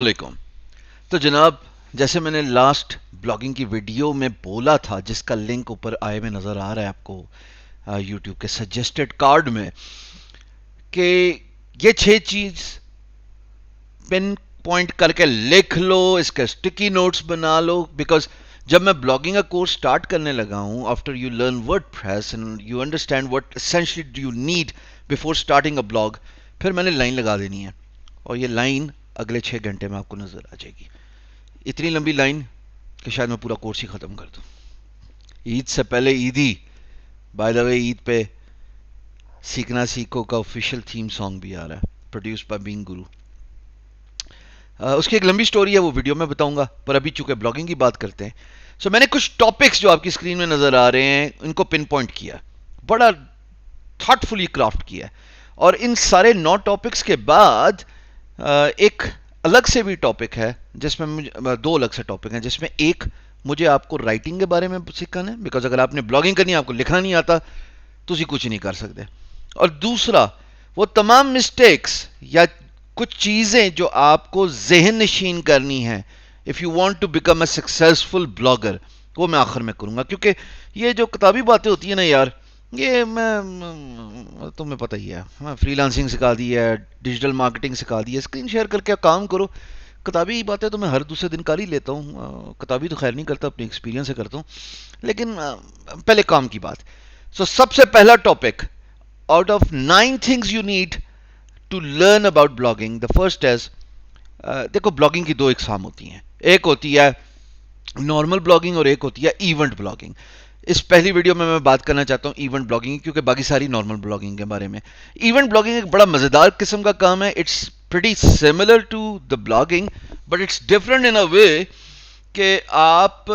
علیکم. تو جناب جیسے میں نے لاسٹ بلاگنگ کی ویڈیو میں بولا تھا جس کا لنک اوپر آئے میں نظر آ رہا ہے آپ کو یوٹیوب کے سجیسٹڈ کارڈ میں کہ یہ 6 چیز پن پوائنٹ کر کے لکھ لو, اس کے اسٹکی نوٹس بنا لو. بیکاز جب میں بلاگنگ کا کورس سٹارٹ کرنے لگا ہوں, after you learn word press and you understand what essentially do you need before starting a blog, پھر میں نے لائن لگا دینی ہے اور یہ لائن اگلے 6 گھنٹے میں آپ کو نظر آ جائے گی. اتنی لمبی لائن کہ شاید میں پورا کورس ہی ختم کر دوں. عید سے پہلے عید ہی. بائی دا وے عید پہ سیکھنا سیکھو کا آفیشیل تھیم سانگ بھی آ رہا ہے, پروڈیوس بائی بینگ گرو. اس کی ایک لمبی سٹوری ہے, وہ ویڈیو میں بتاؤں گا, پر ابھی چونکہ بلاگنگ کی بات کرتے ہیں. سو میں نے کچھ ٹاپکس جو آپ کی اسکرین میں نظر آ رہے ہیں ان کو پن پوائنٹ کیا, بڑا تھاٹ فلی کرافٹ کیا, اور ان سارے 9 ٹاپکس کے بعد ایک الگ سے بھی ٹاپک ہے جس میں مجھے 2 الگ سے ٹاپک ہیں, جس میں ایک مجھے آپ کو رائٹنگ کے بارے میں سکھانا ہے, بیکاز اگر آپ نے بلاگنگ کرنی ہے, آپ کو لکھنا نہیں آتا تو اسی کچھ نہیں کر سکتے. اور دوسرا وہ تمام مسٹیکس یا کچھ چیزیں جو آپ کو ذہن نشین کرنی ہیں if you want to become a successful blogger, وہ میں آخر میں کروں گا. کیونکہ یہ جو کتابی باتیں ہوتی ہیں نا یار, یہ میں تمہیں پتہ ہی ہے, میں فری لانسنگ سکھا دی ہے, ڈیجیٹل مارکیٹنگ سکھا دی ہے, اسکرین شیئر کر کے کام کرو. کتابی باتیں تو میں ہر دوسرے دن کر ہی لیتا ہوں, کتابی تو خیر نہیں کرتا, اپنی ایکسپیرینس سے کرتا ہوں. لیکن پہلے کام کی بات. سو سب سے پہلا topic, out of 9 things you need to learn about blogging, the first is, دیکھو بلاگنگ کی 2 اقسام ہوتی ہیں. ایک ہوتی ہے نارمل بلاگنگ اور ایک ہوتی ہے ایونٹ بلاگنگ. اس پہلی ویڈیو میں بات کرنا چاہتا ہوں ایونٹ بلاگنگ, کیونکہ باقی ساری نارمل بلاگنگ کے بارے میں. ایونٹ بلاگنگ ایک بڑا مزیدار قسم کا کام ہے. It's pretty similar to the blogging but it's different in a way کہ آپ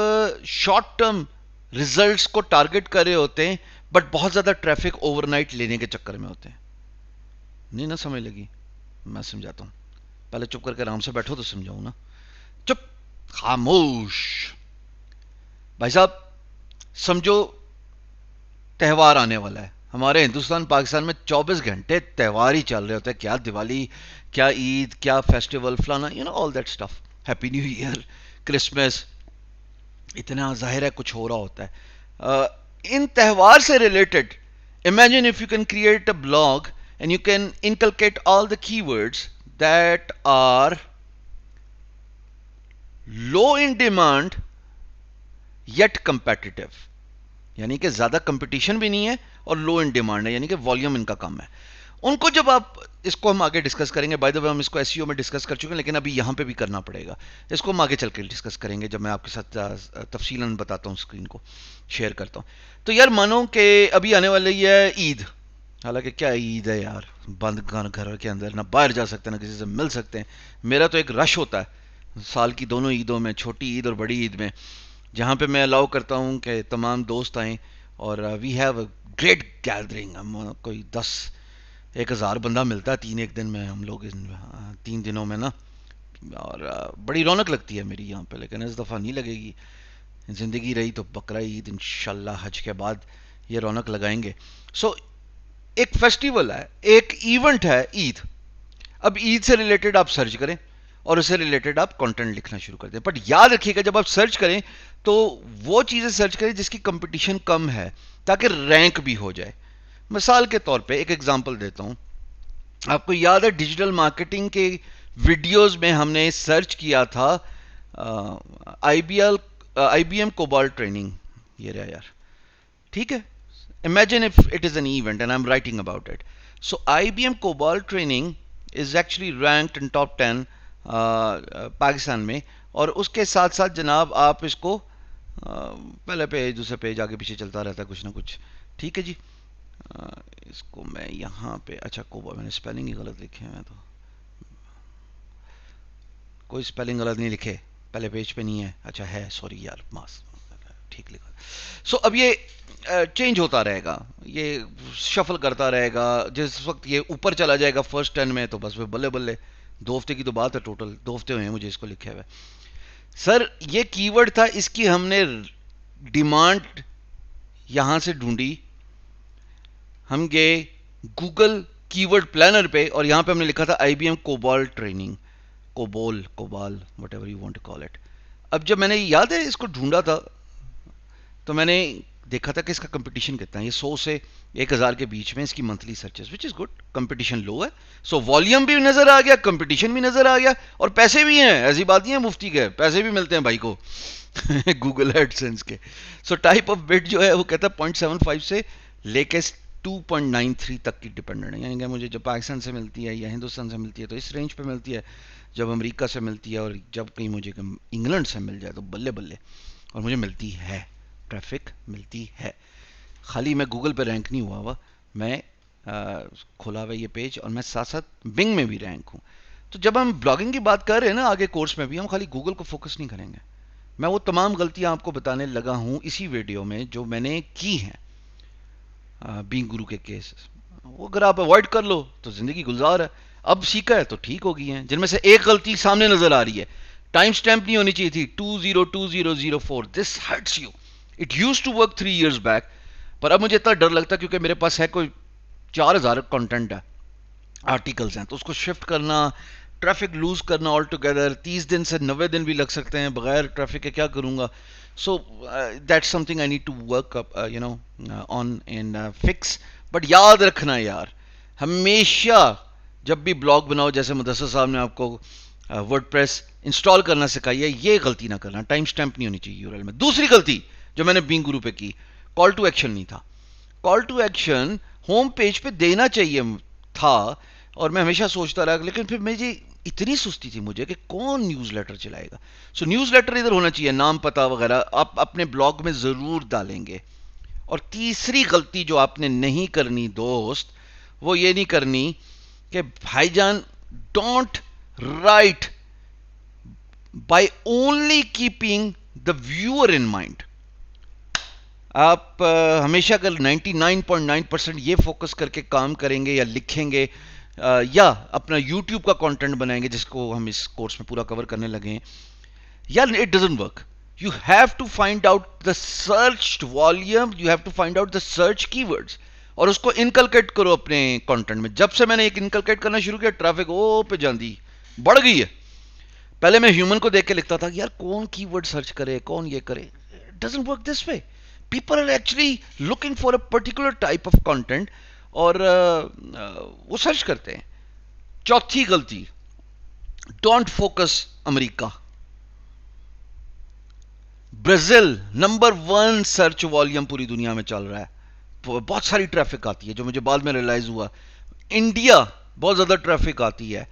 شارٹ ٹرم ریزلٹس کو ٹارگٹ کر رہے ہوتے ہیں بٹ بہت زیادہ ٹریفک اوور نائٹ لینے کے چکر میں ہوتے ہیں. نہیں نا سمجھ لگی؟ میں سمجھاتا ہوں, پہلے چپ کر کے آرام سے بیٹھو تو سمجھاؤں نا. چپ, خاموش. بھائی صاحب سمجھو تہوار آنے والا ہے, ہمارے ہندوستان پاکستان میں 24 گھنٹے تہوار ہی چل رہے ہوتے ہیں. کیا دیوالی, کیا عید, کیا فیسٹیول, فلانا, you know all that stuff, happy new year, Christmas, اتنا ظاہر ہے کچھ ہو رہا ہوتا ہے. ان تہوار سے related imagine if you can create a blog and you can inculcate all the key words that are low in demand yet competitive, یعنی کہ زیادہ کمپٹیشن بھی نہیں ہے اور لو ان ڈیمانڈ ہے, یعنی کہ والیوم ان کا کم ہے. ان کو جب آپ, اس کو ہم آگے ڈسکس کریں گے, بائی دا وے ہم اس کو ایس ای او میں ڈسکس کر چکے ہیں لیکن ابھی یہاں پہ بھی کرنا پڑے گا. اس کو ہم آگے چل کے ڈسکس کریں گے جب میں آپ کے ساتھ تفصیلاً بتاتا ہوں, اسکرین کو شیئر کرتا ہوں. تو یار مانو کہ ابھی آنے والی ہے عید, حالانکہ کیا عید ہے یار, بند گھر کے اندر, نہ باہر جا سکتے نہ کسی سے مل سکتے ہیں. میرا تو ایک رش ہوتا ہے سال کی دونوں عیدوں میں, چھوٹی عید اور بڑی عید میں, جہاں پہ میں الاؤ کرتا ہوں کہ تمام دوست آئیں اور we have a great gathering. ہم کوئی 10,000 بندہ ملتا ہے 3 دن میں, ہم لوگ 3 دنوں میں نا, اور بڑی رونق لگتی ہے میری یہاں پہ. لیکن اس دفعہ نہیں لگے گی, زندگی رہی تو بقرہ عید انشاءاللہ حج کے بعد یہ رونق لگائیں گے. سو ایک فیسٹیول ہے, ایک ایونٹ ہے عید. اب عید سے ریلیٹڈ آپ سرچ کریں اور اس سے ریلیٹڈ آپ کانٹینٹ لکھنا شروع کر دیں. بٹ یاد رکھیے گا جب آپ سرچ کریں تو وہ چیزیں سرچ کریں جس کی کمپٹیشن کم ہے, تاکہ رینک بھی ہو جائے. مثال کے طور پہ ایک ایگزامپل دیتا ہوں. آپ کو یاد ہے ڈیجیٹل مارکیٹنگ کے ویڈیوز میں ہم نے سرچ کیا تھا I B M COBOL training, یہ رہا یار, ٹھیک ہے. Imagine if it is an event and I'm writing about it. So IBM COBOL training is actually ranked in top 10 Pakistan میں. اور اس کے ساتھ ساتھ جناب آپ اس کو پہلے پیج دوسرے پیج آگے پیچھے چلتا رہتا ہے کچھ نہ کچھ, ٹھیک ہے جی. اس کو میں یہاں پہ, اچھا کوبال میں نے اسپیلنگ ہی غلط لکھے ہیں, تو کوئی اسپیلنگ غلط نہیں لکھے, پہلے پیج پہ نہیں ہے, اچھا ہے, سوری یار, ماس ٹھیک لکھا. سو اب یہ چینج ہوتا رہے گا, یہ شفل کرتا رہے گا. جس وقت یہ اوپر چلا جائے گا فرسٹ 10 میں تو بس بلے بلے, 2 ہفتے کی تو بات ہے, ٹوٹل 2 ہفتے ہوئے ہیں مجھے اس کو لکھے ہوئے. سر یہ کی ورڈ تھا, اس کی ہم نے ڈیمانڈ یہاں سے ڈھونڈی, ہم گئے گوگل کی ورڈ پلانر پہ اور یہاں پہ ہم نے لکھا تھا I B M COBOL training. COBOL whatever you want to call it. اب جب میں نے یاد ہے اس کو ڈھونڈا تھا تو میں نے دیکھا تھا کہ اس کا کمپٹیشن کتنا ہے. یہ 100 سے 1000 کے بیچ میں اس کی monthly searches which is good. Competition low ہے, سو والیوم بھی نظر آ گیا, کمپٹیشن بھی نظر آ گیا, اور پیسے بھی ہیں. ایسی بات نہیں ہے مفتی کے, پیسے بھی ملتے ہیں بھائی کو گوگل ایڈ سینس کے. سو ٹائپ آف بٹ جو ہے وہ کہتا ہے 0.75 سے لے کے 2.93 تک کی ڈپینڈنٹ ہے. یعنی کہ مجھے جب پاکستان سے ملتی ہے یا ہندوستان سے ملتی ہے تو اس رینج پہ ملتی ہے, جب امریکہ سے ملتی ہے اور جب کہیں مجھے انگلینڈ سے مل جائے تو بلے بلے. اور مجھے ملتی ہے, ٹریفک ملتی ہے. خالی میں گوگل پہ رینک نہیں ہوا میں کھولا ہوا یہ پیج, اور میں ساتھ ساتھ بنگ میں بھی رینک ہوں. تو جب ہم بلاگنگ کی بات کر رہے ہیں نا آگے کورس میں بھی, ہم خالی گوگل کو فوکس نہیں کریں گے. میں وہ تمام غلطیاں آپ کو بتانے لگا ہوں اسی ویڈیو میں جو میں نے کی ہیں بینگ گرو کے کیس. وہ اگر آپ اوائڈ کر لو تو زندگی گلزار ہے. اب سیکھا ہے تو ٹھیک ہو گئی ہیں, جن میں سے ایک غلطی سامنے نظر آ رہی ہے, ٹائم سٹیمپ نہیں ہونی چاہیے تھی 202004. This hurts you. It used to work 3 years back, پر اب مجھے اتنا ڈر لگتا ہے کیونکہ میرے پاس ہے کوئی 4000 کانٹینٹ ہے, آرٹیکلز ہیں, تو اس کو شفٹ کرنا, ٹریفک لوز کرنا آل ٹوگیدر 30 دن سے 90 دن بھی لگ سکتے ہیں بغیر ٹریفک کے. کیا کروں گا؟ So that's something I need to work up on and fix. But یاد رکھنا یار, ہمیشہ جب بھی بلاگ بناؤ, جیسے مدثر صاحب نے آپ کو ورڈ پریس انسٹال کرنا سکھائی ہے, یہ غلطی نہ کرنا. ٹائم سٹیمپ نہیں ہونی چاہیے یو آر ایل میں. دوسری غلطی جو میں نے بینگ گرو پہ کی, کال ٹو ایکشن نہیں تھا. Call to action home page پہ دینا چاہیے تھا, اور میں ہمیشہ سوچتا رہا, لیکن پھر مجھے اتنی سستی تھی مجھے کہ کون نیوز لیٹر چلائے گا. سو نیوز لیٹر ادھر ہونا چاہیے, نام پتہ وغیرہ آپ اپنے بلاگ میں ضرور ڈالیں گے. اور تیسری غلطی جو آپ نے نہیں کرنی دوست, وہ یہ نہیں کرنی کہ بھائی جان don't write by only keeping the viewer in mind. آپ ہمیشہ اگر 99.9% یہ فوکس کر کے کام کریں گے یا لکھیں گے یا اپنا یوٹیوب کا کانٹینٹ بنائیں گے, جس کو ہم اس کورس میں پورا کور کرنے لگے ہیں, یا it doesn't work. You have to find out the search volume, you have to find out the search key words, اور اس کو انکلکیٹ کرو اپنے کانٹینٹ میں. جب سے میں نے ایک انکلکیٹ کرنا شروع کیا, ٹریفک او پہ جاندی بڑھ گئی ہے. پہلے میں ہیومن کو دیکھ کے لکھتا تھا کہ یار کون کی ورڈ سرچ کرے, کون یہ کرے. It doesn't work this way. People are actually looking for a particular type of content, اور وہ سرچ کرتے ہیں. چوتھی غلطی, don't focus America. Brazil number 1 search volume پوری دنیا میں چل رہا ہے, بہت ساری ٹریفک آتی ہے, جو مجھے بعد میں ریلائز ہوا. انڈیا بہت زیادہ ٹریفک آتی ہے.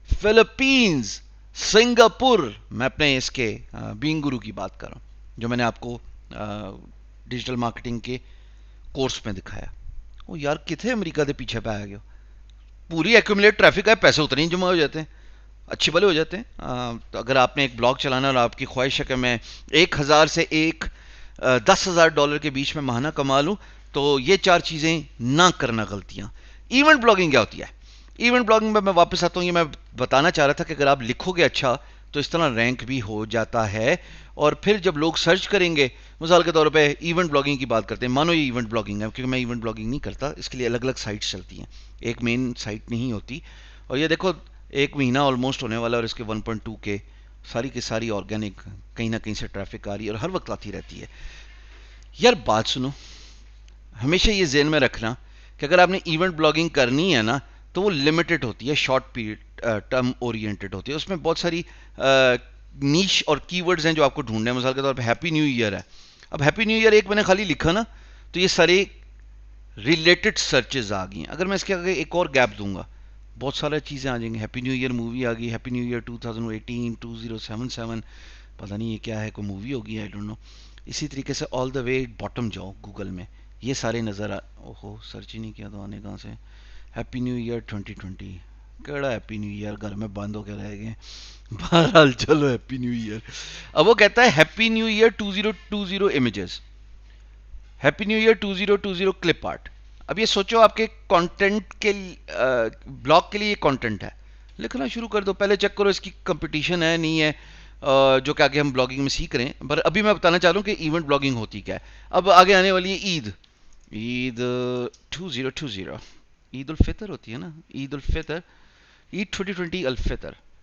فلپینز, سنگاپور, میں اپنے اس کے بینگ گرو کی بات کر رہا ہوں جو میں نے آپ کو ڈیجیٹل مارکیٹنگ کے کورس میں دکھایا. وہ یار کتنے امریکہ کے پیچھے پہ آ گئے, پوری ایکومولیٹ ٹریفک ہے, پیسے اتنے ہی جمع ہو جاتے ہیں, اچھے بھلے ہو جاتے ہیں. تو اگر آپ نے ایک بلاگ چلانا اور آپ کی خواہش ہے کہ میں 1000 سے $10,000 کے بیچ میں ماہانہ کما لوں, تو یہ 4 چیزیں نہ کرنا غلطیاں. ایونٹ بلاگنگ کیا ہوتی ہے؟ ایونٹ بلاگنگ میں واپس آتا ہوں. یہ میں بتانا چاہ رہا تھا کہ اگر آپ لکھو گے اچھا تو اس طرح رینک بھی ہو جاتا ہے, اور پھر جب لوگ سرچ کریں گے, مثال کے طور پہ ایونٹ بلاگنگ کی بات کرتے ہیں, مانو یہ ایونٹ بلاگنگ ہے, کیونکہ میں ایونٹ بلاگنگ نہیں کرتا, اس کے لیے الگ الگ سائٹس چلتی ہیں, ایک مین سائٹ نہیں ہوتی. اور یہ دیکھو 1 مہینہ آلموسٹ ہونے والا, اور اس کے 1.2 کے ساری کی ساری آرگینک کہیں نہ کہیں سے ٹریفک آ رہی ہے, اور ہر وقت آتی رہتی ہے. یار بات سنو, ہمیشہ یہ ذہن میں رکھنا کہ اگر آپ نے ایونٹ بلاگنگ کرنی ہے نا, تو وہ لمیٹڈ ہوتی ہے, شارٹ پیریڈ ٹرم اورینٹڈ ہوتی ہے. اس میں بہت ساری نیش اور کی ورڈز ہیں جو آپ کو ڈھونڈنے ہیں. مثال کے طور پہ ہیپی نیو ایئر ہے. اب ہیپی نیو ایئر ایک میں نے خالی لکھا نا, تو یہ سارے ریلیٹڈ سرچز آ گئی ہیں. اگر میں اس کے آگے ایک اور گیپ دوں گا, بہت سارے چیزیں آ جائیں گی. ہیپی نیو ایئر مووی آ گئی, ہیپی نیو ایئر 2018 2077, پتہ نہیں یہ کیا ہے, کوئی مووی ہوگی, آئی ڈونٹ نو. اسی طریقے سے آل دا وے باٹم جاؤ گوگل میں, یہ سارے نظر اوہو سرچ ہی نہیں کیا تو آنے کہاں سے. ہیپی نیو ایئر 2020, کیڑا ہیپی نیو ایئر, گھر میں بند ہو کے رہ گئے. بہرحال چلو ہیپی نیو ایئر. اب وہ کہتا ہے happy new year 2020 images, happy new year 2020 clip art. اب یہ سوچو آپ کے کانٹینٹ کے بلاگ کے لیے یہ کانٹینٹ ہے, لکھنا شروع کر دو. پہلے چیک کرو اس کی کمپٹیشن ہے نہیں ہے, جو کہ آگے ہم بلاگنگ میں سیکھ رہے ہیں. پر ابھی میں بتانا چاہ رہا ہوں کہ ایونٹ بلاگنگ ہوتی کیا ہے. اب آگے آنے والی ہے عید 2020, عید الفطر ہوتی ہے نا, عید الفطر, عید 2020 الفطر.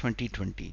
2020,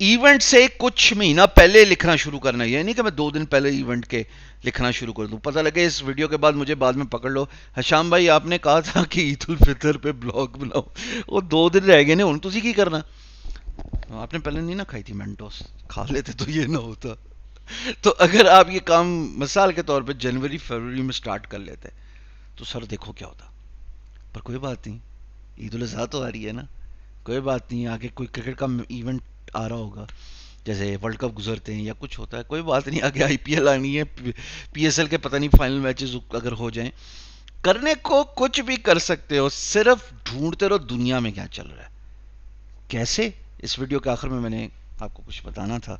ایونٹ سے کچھ مہینہ پہلے لکھنا شروع کرنا. یہ نہیں کہ میں 2 دن پہلے ایونٹ کے لکھنا شروع کر دوں. پتہ لگے اس ویڈیو کے بعد مجھے بعد میں پکڑ لو, حشام بھائی آپ نے کہا تھا کہ عید الفطر پہ بلاگ بناؤ, وہ 2 دن رہ گئے نا, ان تسی کی کرنا. آپ نے پہلے نہیں نا کھائی تھی مینٹوس, کھا لیتے تو یہ نہ ہوتا. تو اگر آپ یہ کام مثال کے طور پہ جنوری فروری میں سٹارٹ کر لیتے تو سر دیکھو کیا ہوتا. پر کوئی بات نہیں, عید الاضحیٰ تو آ رہی ہے نا, کوئی بات نہیں, آگے کوئی کرکٹ کا ایونٹ آ رہا ہوگا, جیسے ورلڈ کپ گزرتے ہیں یا کچھ ہوتا ہے, کوئی بات نہیں, آگے آئی پی ایل آنی ہے, پی ایس ایل کے پتہ نہیں فائنل میچز اگر ہو جائیں, کرنے کو کچھ بھی کر سکتے ہو, صرف ڈھونڈتے رہو دنیا میں کیا چل رہا ہے. کیسے؟ اس ویڈیو کے آخر میں نے آپ کو کچھ بتانا تھا.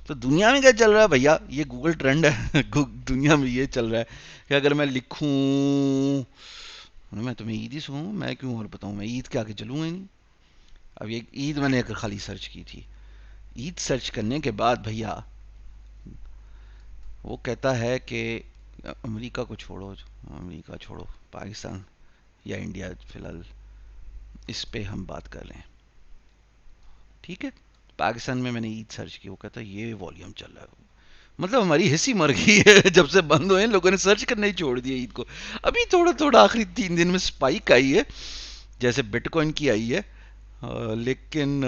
تو دنیا میں کیا چل رہا ہے بھیا, یہ گوگل ٹرینڈ ہے. دنیا میں یہ چل رہا ہے کہ اگر میں لکھوں, میں تمہیں عید ہی سوں, میں کیوں اور بتاؤں, میں عید کے آگے چلوں گا ہی نہیں. اب یہ عید میں نے اگر خالی سرچ کی تھی, عید سرچ کرنے کے بعد بھیا وہ کہتا ہے کہ امریکہ کو چھوڑو, امریکہ چھوڑو, پاکستان یا انڈیا فی الحال اس پہ ہم بات کر رہے ہیں, ٹھیک ہے. پاکستان میں نے عید سرچ کی, وہ کہتا ہے یہ والیوم چل رہا ہے. مطلب ہماری ہنسی مر گئی ہے جب سے بند ہوئے, لوگوں نے سرچ کرنا ہی چھوڑ دیا عید کو. ابھی تھوڑا تھوڑا آخری 3 دن میں سپائک آئی ہے, جیسے بٹ کوائن کی آئی ہے, لیکن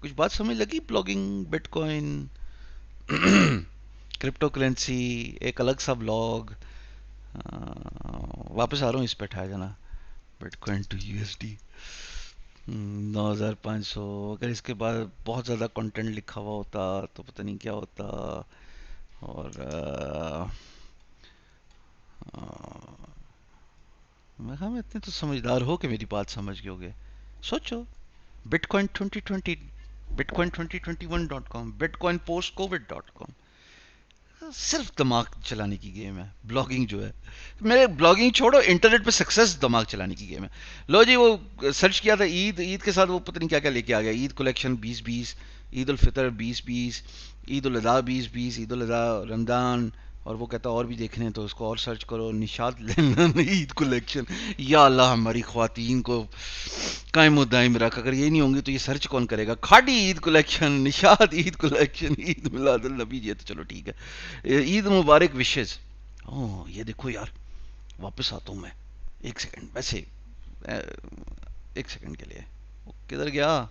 کچھ بات سمجھ لگی. Blogging, but coin, crypto currency, ایک الگ سا بلاگ. واپس آ رہا ہوں اس پہ, ٹھہر جانا. Bitcoin to U S D 9500. اگر اس کے بعد بہت زیادہ کنٹینٹ لکھا ہوا ہوتا تو پتہ نہیں کیا ہوتا. اور میں کہا, میں اتنے تو سمجھدار ہو کہ میری بات سمجھ گئے ہوگے. سوچو, but coin 2020, but coin 2021.com, but coin post Covid .com. صرف دماغ چلانے کی گیم ہے بلاگنگ جو ہے. میرے بلاگنگ چھوڑو, انٹرنیٹ پہ سکسیس دماغ چلانے کی گیم ہے. لو جی, وہ سرچ کیا تھا عید, عید کے ساتھ وہ پتہ نہیں کیا کیا لے کے آ گیا. عید کلیکشن 2020, عید الفطر 2020, عید الاضحیٰ 2020, عید الاضحیٰ رمضان, اور وہ کہتا اور بھی دیکھنے ہیں تو اس کو اور سرچ کرو, نشاد لینا عید کلیکشن. یا اللہ ہماری خواتین کو قائم و دائم رکھ, اگر یہ نہیں ہوں گی تو یہ سرچ کون کرے گا. کھاڑی عید کلیکشن, نشاد عید کلیکشن, عید میلاد النبی. یہ تو چلو ٹھیک ہے, عید مبارک وشز. اوہ یہ دیکھو یار, واپس آتا ہوں میں, ایک سیکنڈ, ویسے ایک سیکنڈ کے لیے. کدھر گیا؟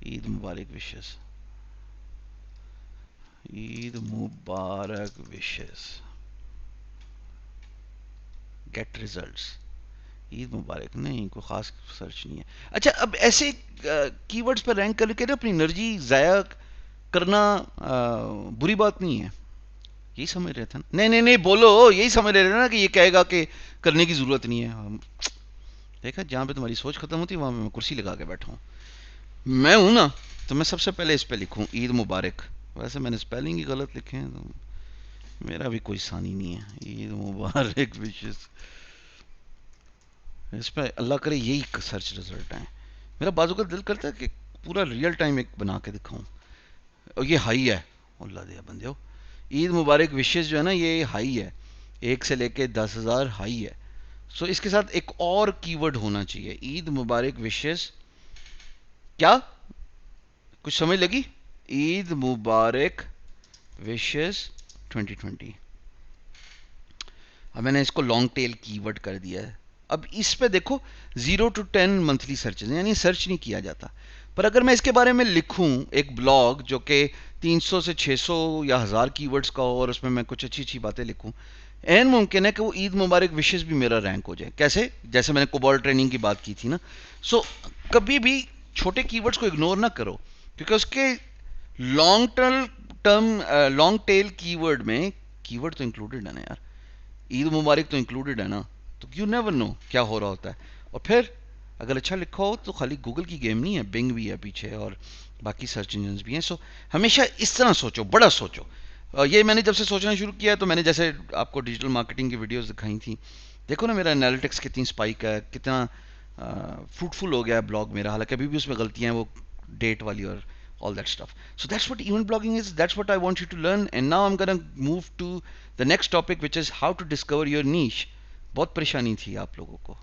عید مبارک وشز, عید مبارک وشز, گیٹ ریزلٹس. عید مبارک نہیں, کوئی خاص سرچ نہیں ہے. اچھا, اب ایسے کی ورڈز پر رینک کر کے نا اپنی انرجی ضائع کرنا بری بات نہیں ہے. یہی سمجھ رہے تھے نا؟ نہیں نہیں بولو, یہی سمجھ رہے تھے نا کہ یہ کہے گا کہ کرنے کی ضرورت نہیں ہے. دیکھا, جہاں پہ تمہاری سوچ ختم ہوتی ہے وہاں پہ میں کرسی لگا کے بیٹھا ہوں. میں ہوں نا, تو میں سب سے پہلے اس پہ لکھوں عید مبارک. ویسے میں نے اسپیلنگ ہی غلط لکھے ہیں, تو میرا بھی کوئی ثانی نہیں ہے. عید مبارک وشز, اس پہ اللہ کرے یہی سرچ رزلٹ آئیں. میرا بازو کا دل کرتا ہے کہ پورا ریئل ٹائم ایک بنا کے دکھاؤں. اور یہ ہائی ہے, اللہ دیا بندے ہو. عید مبارک وشز جو ہے نا, یہ ہائی ہے, 1 سے لے کے 10,000 ہائی ہے. سو اس کے ساتھ ایک اور کی ورڈ ہونا چاہیے, عید مبارک وشز. کیا کچھ سمجھ لگی؟ عید مبارک وشز 2020. اب میں نے اس کو لانگ ٹیل کی ورڈ کر دیا ہے. اب اس پہ دیکھو 0 to 10 منتھلی سرچز, یعنی سرچ نہیں کیا جاتا. پر اگر میں اس کے بارے میں لکھوں ایک بلاگ جو کہ 300 سے 600 یا 1000 کی ورڈز کا ہو, اور اس میں میں کچھ اچھی اچھی باتیں لکھوں, این ممکن ہے کہ وہ عید مبارک وشز بھی میرا رینک ہو جائے. کیسے؟ جیسے میں نے کوبال ٹریننگ کی بات کی تھی نا. سو کبھی بھی چھوٹے کی ورڈز کو اگنور نہ کرو, کیونکہ اس کے لانگ ٹیل کی ورڈ میں کی ورڈ تو انکلوڈیڈ ہے نا یار. عید مبارک تو انکلوڈیڈ ہے نا, تو یو نیور نو کیا ہو رہا ہوتا ہے. اور پھر اگر اچھا لکھا ہو تو خالی گوگل کی گیم نہیں ہے, بنگ بھی ہے پیچھے, اور باقی سرچ انجنز بھی ہیں. سو ہمیشہ اس طرح سوچو, بڑا سوچو. یہ میں نے جب سے سوچنا شروع کیا, تو میں نے جیسے آپ کو ڈیجیٹل مارکیٹنگ کی ویڈیوز دکھائی تھیں, دیکھو نا میرا انالیٹکس کتنی سپائک ہے, کتنا فروٹفل ہو گیا ہے بلاگ میرا. حالانکہ ابھی بھی اس میں غلطیاں ہیں, وہ ڈیٹ والی اور all that stuff. So that's what event blogging is. That's what I want you to learn. And now I'm gonna move to the next topic, which is how to discover your niche. بہت پریشانی تھی آپ لوگوں کو,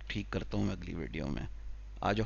ٹھیک کرتا ہوں میں اگلی ویڈیو میں. آ جاؤ.